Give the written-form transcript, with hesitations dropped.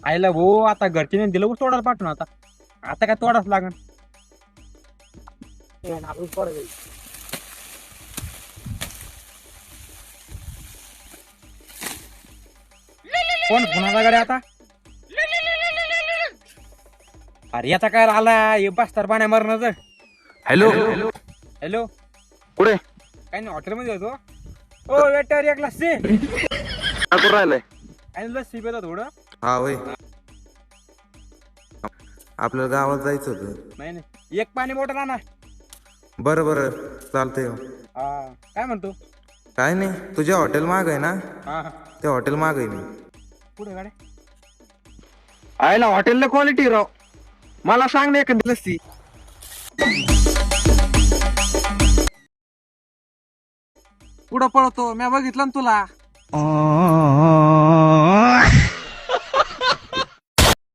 आईला भाऊ आता घरच्याने दिलं ऊस तोडायला पाठवून आता आता काय तोडाच लागन. कोण पुन्हा गाडी आता? अरे याचा काय आला हे बस्तर पाण्या मरणाचं. हॅलो हॅलो कुठे काय नाही हॉटेलमध्ये होतो. ओ वेटर एक लस्सी काय करू राहिलाय? आणि लस्सी पेता थोडं. हा होय, आपल्याला गावात जायचं होतं. नाही नाही एक पाणी बॉटल आणा. बरं बरं चालतंय. हा काय म्हणतो? काय नाही, तुझ्या हॉटेल माग आहे ना, हा हा त्या हॉटेल माग आहे मी. कुठे गाड्या? आयला हॉटेलला क्वालिटी राव. मला सांग ना एखादी लस्सी. पुढं पळतो मी बघितलं ना तुला.